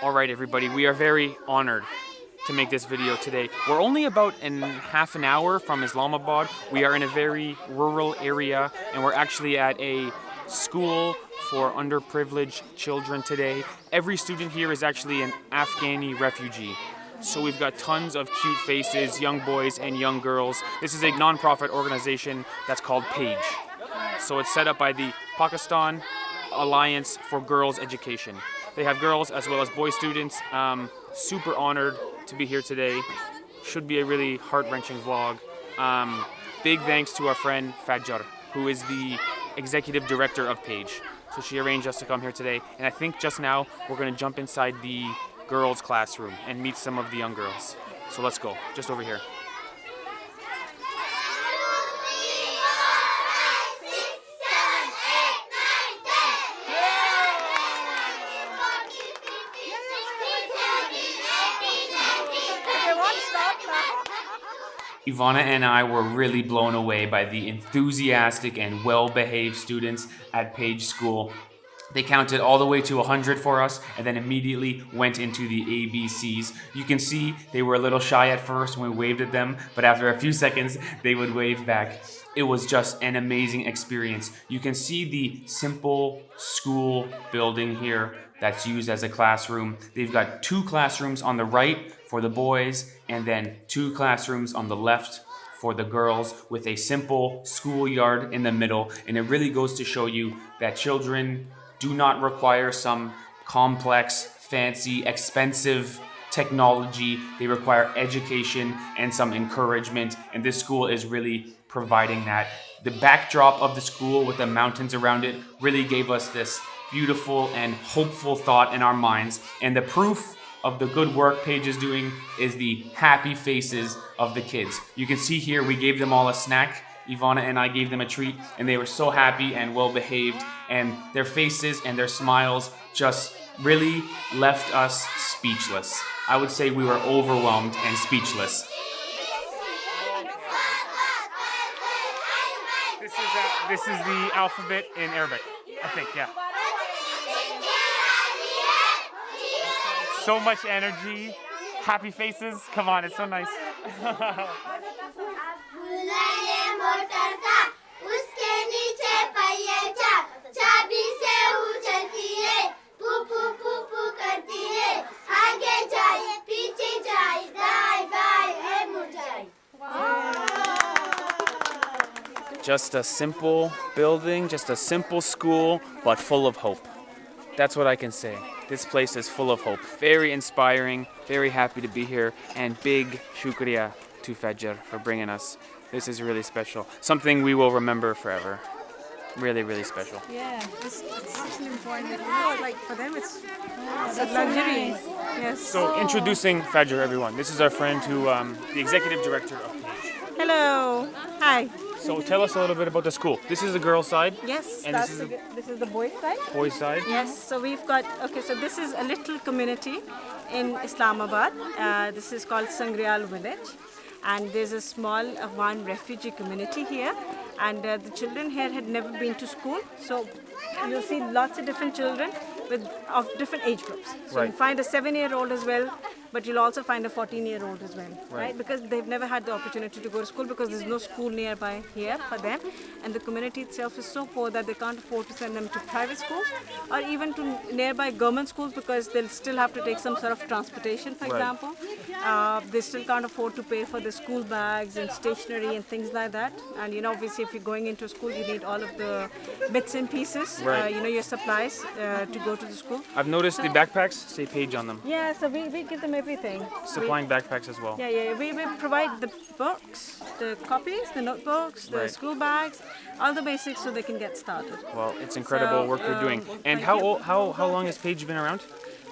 Alright everybody, we are very honored to make this video today. We're only about half an hour from Islamabad. We are in a very rural area and we're actually at a school for underprivileged children today. Every student here is actually an Afghani refugee. So we've got tons of cute faces, young boys and young girls. This is a non-profit organization that's called PAGE. So it's set up by the Pakistan Alliance for Girls Education. They have girls as well as boy students. Super honored to be here today. Should be a really heart-wrenching vlog. Big thanks to our friend Fajer, who is the executive director of PAGE. So she arranged us to come here today. And I think just now we're going to jump inside the girls' classroom and meet some of the young girls. So let's go, just over here. Ivana and I were really blown away by the enthusiastic and well-behaved students at Page School. They counted all the way to 100 for us and then immediately went into the ABCs. You can see they were a little shy at first when we waved at them, but after a few seconds, they would wave back. It was just an amazing experience. You can see the simple school building here that's used as a classroom. They've got 2 classrooms on the right for the boys and then 2 classrooms on the left for the girls with a simple schoolyard in the middle. And it really goes to show you that children do not require some complex, fancy, expensive technology. They require education and some encouragement. And this school is really providing that. The backdrop of the school with the mountains around it really gave us this beautiful and hopeful thought in our minds. And the proof of the good work Paige is doing is the happy faces of the kids. You can see here we gave them all a snack. Ivana and I gave them a treat and they were so happy and well behaved, and their faces and their smiles just really left us speechless. I would say we were overwhelmed and speechless. This is the alphabet in Arabic, I think, yeah. So much energy, happy faces. Come on, it's so nice. Just a simple building, just a simple school, but full of hope. That's what I can say. This place is full of hope. Very inspiring, very happy to be here, and big shukriya to Fajer for bringing us. This is really special. Something we will remember forever. Really, really special. Yeah, it's such an important, like for them it's a luxury. Yes. So introducing Fajer, everyone. This is our friend who, the executive director of PAGE. Hello. Hi. So tell us a little bit about the school. This is the girls' side. Yes, and this is the boys' side. Boys' side. Yes, so we've got, so this is a little community in Islamabad. This is called SHUKRIA village. And there's a small Afghan refugee community here. And the children here had never been to school. So you'll see lots of different children of different age groups. So Right. you'll find a 7-year-old as well, but you'll also find a 14-year-old as well, right? Because they've never had the opportunity to go to school because there's no school nearby here for them. And the community itself is so poor that they can't afford to send them to private schools or even to nearby government schools because they'll still have to take some sort of transportation, for example. They still can't afford to pay for the school bags and stationery and things like that. And, you know, obviously if you're going into school, you need all of the bits and pieces, you know, your supplies to go to the school. I've noticed the backpacks say PAGE on them. Yeah, so we give them everything. Supplying backpacks as well. Yeah. We provide the books, the copies, the notebooks, the school bags, all the basics so they can get started. Well, it's incredible work you're doing. And how long has PAGE been around?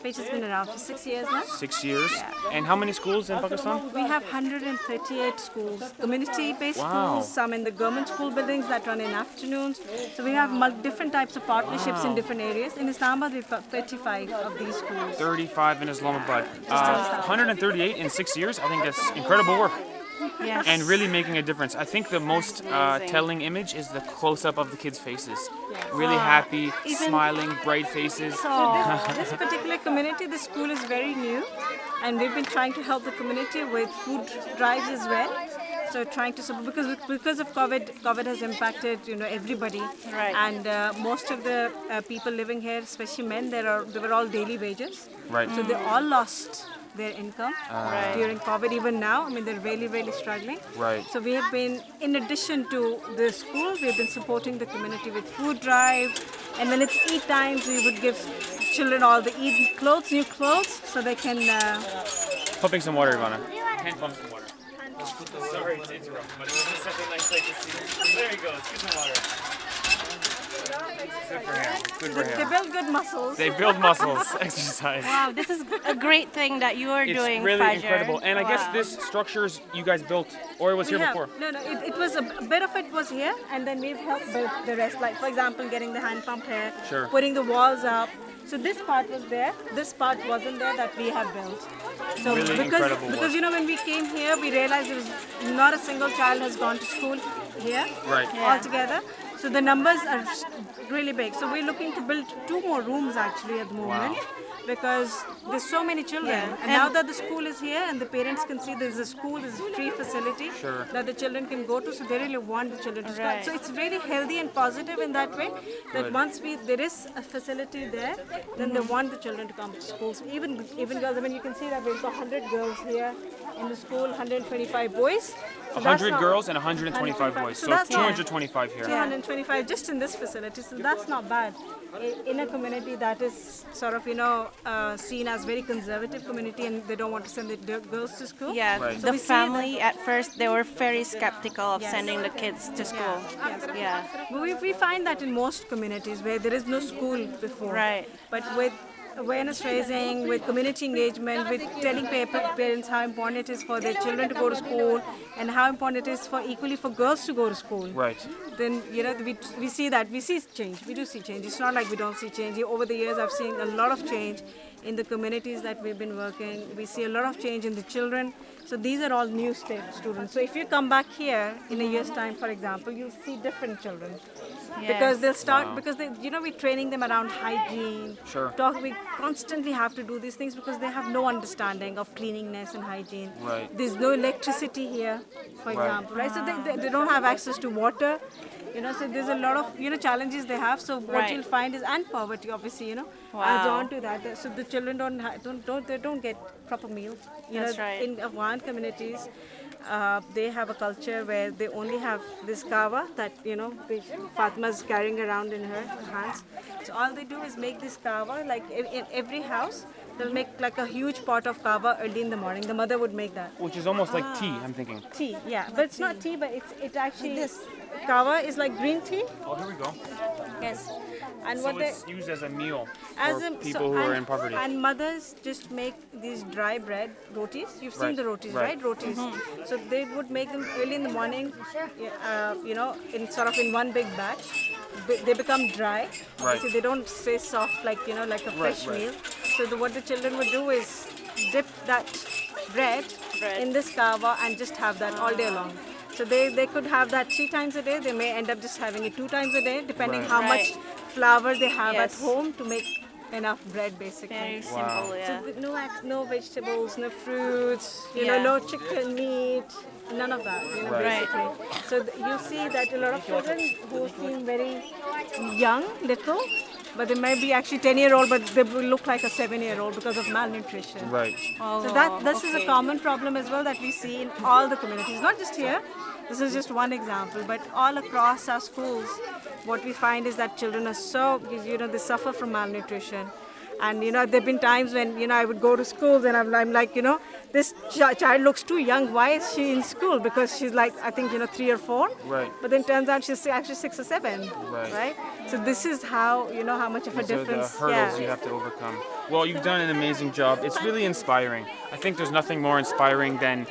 PAGE has been around for 6 years now. 6 years? Yeah. And how many schools in Pakistan? We have 138 schools, community-based schools, some in the government school buildings that run in afternoons. So we have different types of partnerships in different areas. In Islamabad, we've got 35 of these schools. 35 in Islamabad. 138 in 6 years? I think that's incredible work. Yes. and really making a difference. I think the most telling image is the close-up of the kids' faces. Really happy, smiling, bright faces. This particular community, the school is very new, and we've been trying to help the community with food drives as well. So trying to support because of COVID has impacted everybody, Right. and most of the people living here, especially men, they were all daily wages. Right. So they all lost their income during COVID. Even now, I mean, they're really struggling. Right. So we have been, in addition to the school, we've been supporting the community with food drive, and when it's Eid times, we would give children all the Eid clothes, new clothes, so they can. Pumping some water, Ivana. Hand pump some water. Sorry to interrupt, but it was just such a nice sight to see. There he goes. Get some water. Good for him. Good for They him. build good muscles. They build muscles. Exercise. Wow, this is a great thing that you are It's doing, really Fajer. incredible. And I guess Wow. this structures you guys built, or it was We here have- before. No, it was a bit of it was here, and then we've helped build the rest. Like for example, getting the hand pump here, Sure. putting the walls up. So this part was there. This part wasn't there that we have built. So Really incredible work. because when we came here, we realized there was not a single child has gone to school here Right. altogether. So the numbers are really big. So we're looking to build 2 more rooms actually at the moment. Because there's so many children, Yeah. and now that the school is here and the parents can see there's a school, there's a free facility Sure. that the children can go to, so they really want the children to start. Right. So it's really healthy and positive in that way. That Good. once there is a facility there, then they want the children to come to school. So even girls, I mean, you can see that we've got 100 girls here in the school, 125 boys. So that's 100 not- girls and 125 boys. So that's not- 225 here. 225 just in this facility, so that's not bad. In a community that is sort of seen as very conservative community, and they don't want to send the girls to school. Yeah, Right. So the we see family at first they were very skeptical of Yes. sending the kids to school. Yes. Yeah. But we find that in most communities where there is no school before. Right. But with awareness raising, with community engagement, with telling parents how important it is for their children to go to school, and how important it is for equally for girls to go to school. Right. Then we see that we see change. We do see change. It's not like we don't see change. Over the years, I've seen a lot of change in the communities that we've been working. We see a lot of change in the children. So these are all new students. So if you come back here in a year's time, for example, you'll see different children. Because they'll start because we're training them around hygiene. Sure. We constantly have to do these things because they have no understanding of cleanliness and hygiene. Right. There's no electricity here, for example, right? So they don't have access to water. So there's a lot of challenges they have. So what Right. you'll find is, and poverty obviously, Wow. adds on to that. So the children don't get proper meals. That's right. In Afghan communities, they have a culture where they only have this kawa that which Fatma's carrying around in her hands. So all they do is make this kawa. Like in every house, they'll make like a huge pot of kawa early in the morning. The mother would make that. Which is almost like tea, I'm thinking. Tea, yeah, but it's not tea, but it actually kawa is like green tea. Oh, here we go. Yes, and So what they it's used as a meal as for a, people who are in poverty. And mothers just make these dry bread rotis. You've seen Right, the rotis, right. right? Rotis. So they would make them early in the morning, in sort of in one big batch. They become dry. Right. So they don't stay soft like like a fresh right. meal. So what the children would do is dip that bread in this kawa and just have that all day long. So they could have that 3 times a day. They may end up just having it 2 times a day, depending Right. how much flour they have Yes. at home to make enough bread, basically. Very simple, yeah. So no vegetables, no fruits, Yeah. no chicken meat, none of that, Right. basically. So you see that a lot of children who seem very young, little, but they may be actually 10-year-old, but they will look like a 7-year-old because of malnutrition. Right. So this is a common problem as well that we see in all the communities, not just here. This is just one example, but all across our schools, what we find is that children are so, they suffer from malnutrition. And there've been times when I would go to schools and I'm like, this child looks too young. Why is she in school? Because she's like, I think 3 or 4. Right. But then turns out she's actually 6 or 7. Right. So this is how how much of a These are the difference. hurdles you have to overcome. Well, you've done an amazing job. It's really inspiring. I think there's nothing more inspiring than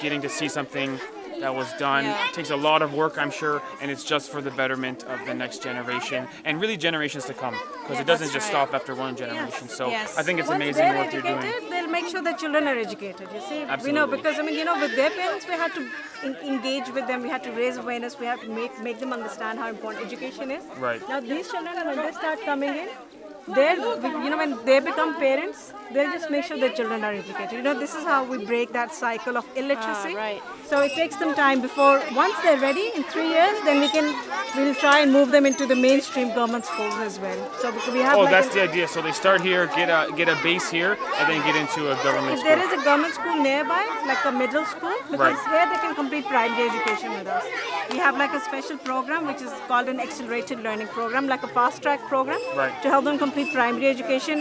getting to see something that was done. Yeah. It takes a lot of work, I'm sure, and it's just for the betterment of the next generation and really generations to come, because it doesn't just right. stop after one generation. So Yes. I think it's Once amazing they're what you're doing. educated, they'll make sure that children are educated. You see, Absolutely. because with their parents, we had to engage with them. We had to raise awareness. We had to make them understand how important education is. Right. Now, these children, when they start coming in, when they become parents, they'll just make sure their children are educated. This is how we break that cycle of illiteracy. Right. So it takes them time before, once they're ready, in 3 years, then we'll try and move them into the mainstream government schools as well. So we have That's the idea. So they start here, get a base here, and then get into a government if school. there is a government school nearby, like a middle school, because here they can complete primary education with us. We have like a special program which is called an accelerated learning program, like a fast track program, to help them complete primary education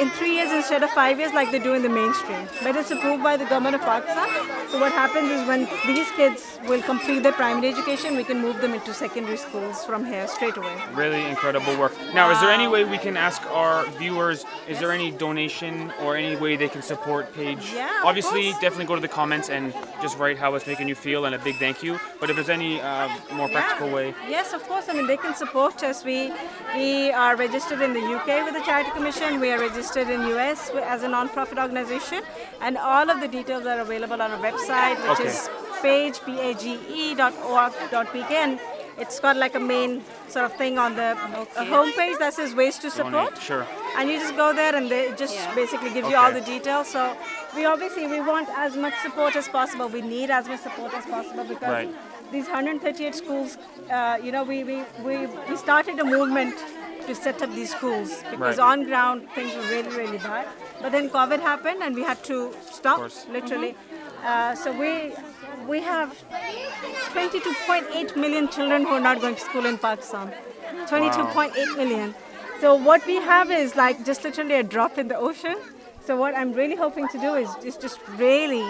in 3 years instead of 5 years like they do in the mainstream. But it's approved by the government of Pakistan. So what happens is when these kids will complete their primary education, we can move them into secondary schools from here straight away. Really incredible work. Now, is there any way we can ask our viewers, is there any donation or any way they can support Paige? Yeah, of Obviously, course. definitely go to the comments and just write how it's making you feel and a big thank you. But if there's any more practical way. Yes, of course. They can support us. We are registered in the UK with the Charity Commission. We are registered in US as a non-profit organization, and all of the details are available on our website, which is page.org.pk, and it's got like a main sort of thing on the homepage that says ways to support. Donate, sure. And you just go there and they just basically give you all the details. So we want as much support as possible. We need as much support as possible because these 138 schools, we started a movement to set up these schools because on ground things were really, really bad. But then COVID happened and we had to stop, literally. So we have 22.8 million children who are not going to school in Pakistan. 22.8 million. So what we have is like just literally a drop in the ocean. So what I'm really hoping to do is just really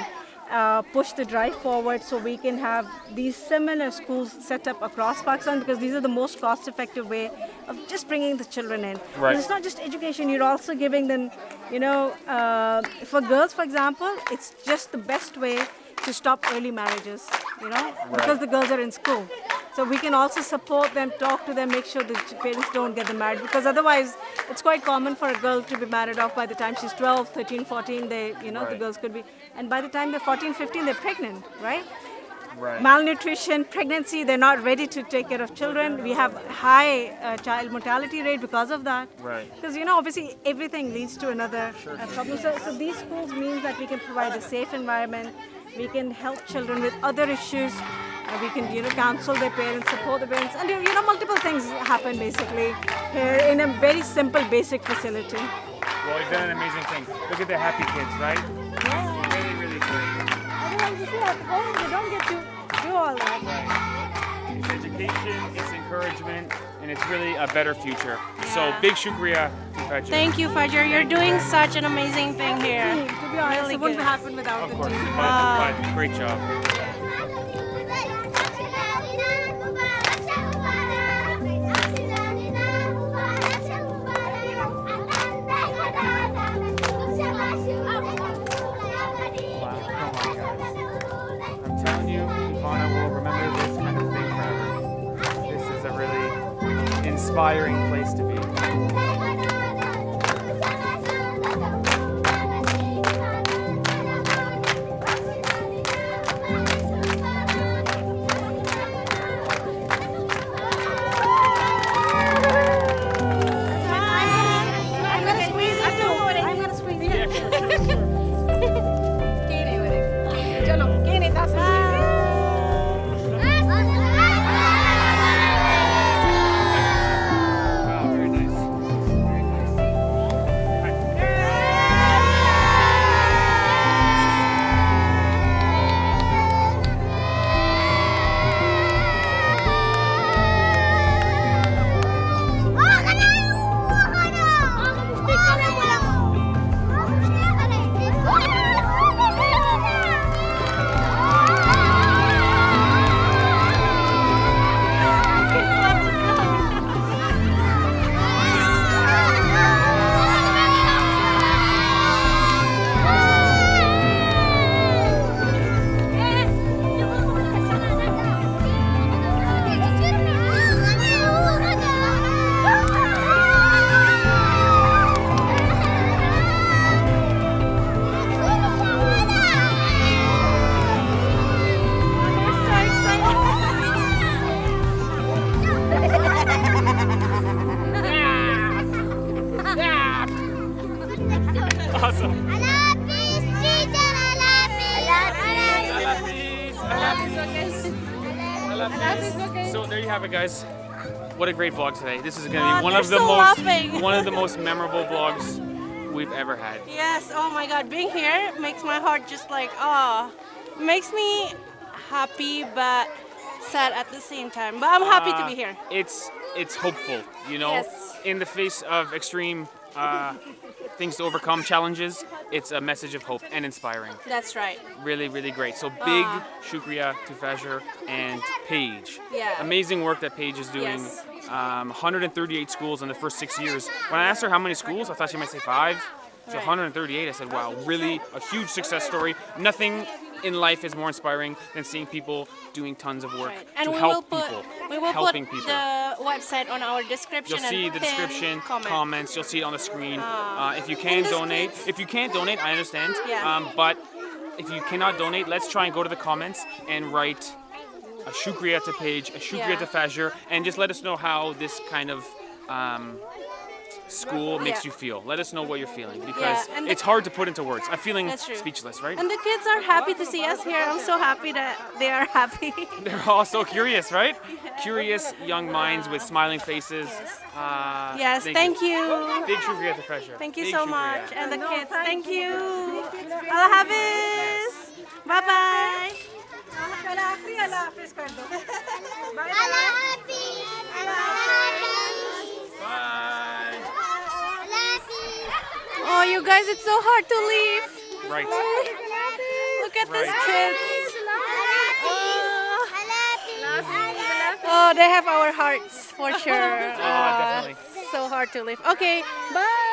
push the drive forward so we can have these similar schools set up across Pakistan because these are the most cost-effective way of just bringing the children in. Right. It's not just education, you're also giving them, for girls, for example, it's just the best way to stop early marriages, because the girls are in school. So we can also support them, talk to them, make sure the parents don't get them married because otherwise it's quite common for a girl to be married off by the time she's 12, 13, 14, the girls could be, and by the time they're 14, 15, they're pregnant, right? Malnutrition, pregnancy, they're not ready to take care of children. We have high child mortality rate because of that. Because, obviously everything leads to another problem. So these schools means that we can provide a safe environment. We can help children with other issues. We can, counsel their parents, support the parents. And, multiple things happen basically here in a very simple, basic facility. Well, you've done an amazing thing. Look at the happy kids, right? Yeah. Really, really great. Otherwise, you see, at home, they don't get to do all that. It's education, it's encouragement, and it's really a better future. So big shukriya to Fajer. Thank you, Fajer. You're doing such an amazing thing here. To be honest, Really it wouldn't good. happen without Of the course, team. but great job. I'm telling you, Ivana will remember this kind of thing forever. This is a really inspiring place to be. I'm gonna squeeze it too. I'm gonna squeeze it. Chalo, Kene, that's So there you have it, guys. What a great vlog today. This is going to be one they're of the still most laughing. one of the most memorable vlogs we've ever had. Yes, oh my god, being here makes my heart just like, makes me happy but sad at the same time. But I'm happy to be here. It's hopeful, you know. Yes. In the face of extreme things to overcome, challenges, it's a message of hope and inspiring. That's right. Really, really great. So big shukriya to Fajer and Paige. Yeah. Amazing work that Paige is doing. Yes. 138 schools in the first 6 years. When I asked her how many schools, I thought she might say 5. So Right. 138, I said, wow, really a huge success story. Nothing in life is more inspiring than seeing people doing tons of work Right. And to we help will put people, the helping people. website on our description. You'll see and the pin description, comment. comments. You'll see it on the screen. If you can And the donate, screens. if you can't donate, I understand. Yeah. But if you cannot donate, let's try and go to the comments and write a shukriya to Paige, a shukriya Yeah. to Fajer, and just let us know how this kind of school makes Yeah. you feel. Let us know what you're feeling because Yeah, and it's hard to put into words. I'm feeling That's true. speechless, right? And the kids are happy to see us here. I'm so happy that they are happy. They're all so curious, right? Curious young minds with smiling faces. Yes, thank you. Big shukriya to Fajer. Thank you Big so shukriya. much. And the kids, thank you. Allah Hafiz. Bye bye. Bye. Oh, you guys, it's so hard to leave. Right. Look at these Right. kids. Oh, they have our hearts for sure. definitely. So hard to leave. Okay, bye.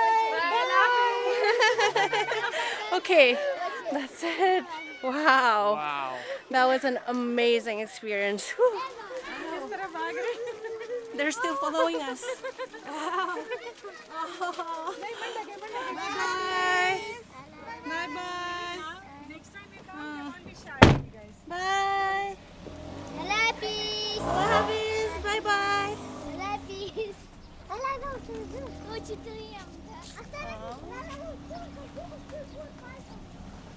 Okay, that's it. Wow. Wow. That was an amazing experience. Whew. They're still following us. Wow. Oh. Bye. Bye bye. Next time you come, don't be shy, you guys. Bye. Allah Hafiz. Bye bye. Allah